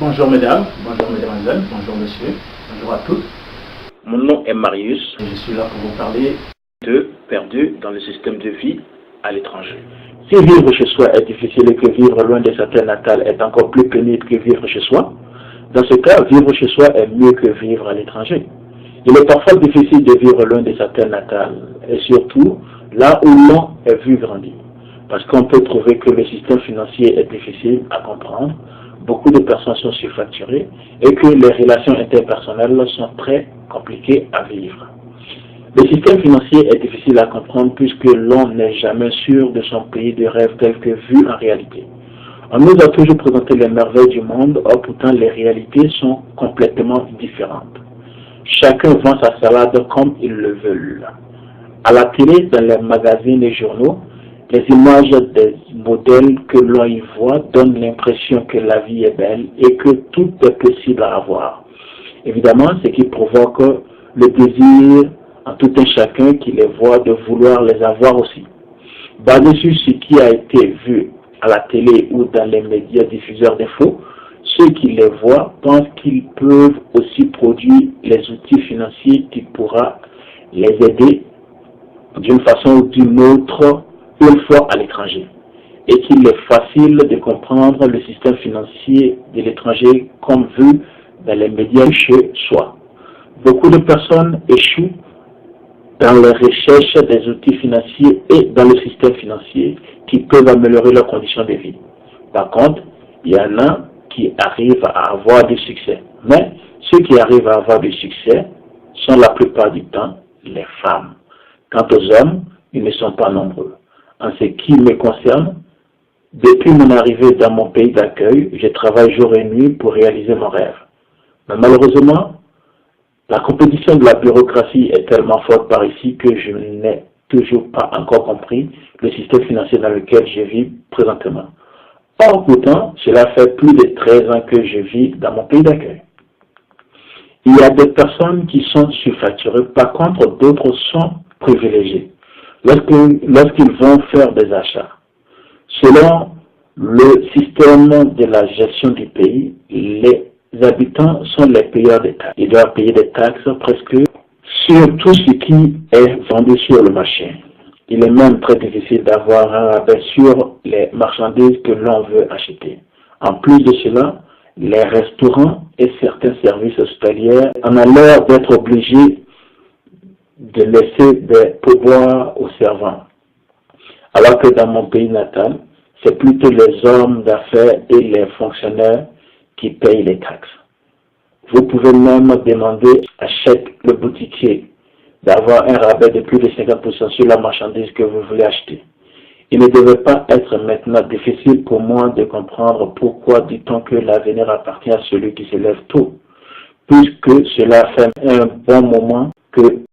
Bonjour mesdames, bonjour mesdemoiselles, bonjour monsieur, bonjour à tous. Mon nom est Marius. Je suis là pour vous parler de perdu dans le système de vie à l'étranger. Si vivre chez soi est difficile et que vivre loin de sa terre natale est encore plus pénible que vivre chez soi, dans ce cas, vivre chez soi est mieux que vivre à l'étranger. Il est parfois difficile de vivre loin de sa terre natale, et surtout là où l'on est vu grandir. Parce qu'on peut trouver que le système financier est difficile à comprendre, beaucoup de personnes sont surfacturées, et que les relations interpersonnelles sont très compliquées à vivre. Le système financier est difficile à comprendre puisque l'on n'est jamais sûr de son pays de rêve tel que vu en réalité. On nous a toujours présenté les merveilles du monde, or pourtant les réalités sont complètement différentes. Chacun vend sa salade comme il le veut. À la télé, dans les magazines et journaux, les images des modèles que l'on y voit donnent l'impression que la vie est belle et que tout est possible à avoir. Évidemment, ce qui provoque le désir en tout un chacun qui les voit de vouloir les avoir aussi. Basé sur ce qui a été vu à la télé ou dans les médias diffuseurs d'infos, ceux qui les voient pensent qu'ils peuvent aussi produire les outils financiers qui pourront les aider d'une façon ou d'une autre une fois à l'étranger, et qu'il est facile de comprendre le système financier de l'étranger comme vu dans les médias chez soi. Beaucoup de personnes échouent dans les recherches des outils financiers et dans le système financier qui peuvent améliorer leurs conditions de vie. Par contre, il y en a qui arrivent à avoir du succès. Mais ceux qui arrivent à avoir du succès sont la plupart du temps les femmes. Quant aux hommes, ils ne sont pas nombreux. En ce qui me concerne, depuis mon arrivée dans mon pays d'accueil, je travaille jour et nuit pour réaliser mon rêve. Mais malheureusement, la compétition de la bureaucratie est tellement forte par ici que je n'ai toujours pas encore compris le système financier dans lequel je vis présentement. Or, pourtant, cela fait plus de 13 ans que je vis dans mon pays d'accueil. Il y a des personnes qui sont surfacturées, par contre, d'autres sont privilégiées lorsqu'ils vont faire des achats. Selon le système de la gestion du pays, les habitants sont les payeurs des taxes. Ils doivent payer des taxes presque sur tout ce qui est vendu sur le marché. Il est même très difficile d'avoir un rabais sur les marchandises que l'on veut acheter. En plus de cela, les restaurants et certains services hospitaliers en ont l'air d'être obligés de laisser des pourboires aux servants. Alors que dans mon pays natal, c'est plutôt les hommes d'affaires et les fonctionnaires qui payent les taxes. Vous pouvez même demander à le boutiquier d'avoir un rabais de plus de 50% sur la marchandise que vous voulez acheter. Il ne devait pas être maintenant difficile pour moi de comprendre pourquoi dit-on que l'avenir appartient à celui qui se lève tôt, puisque cela fait un bon moment que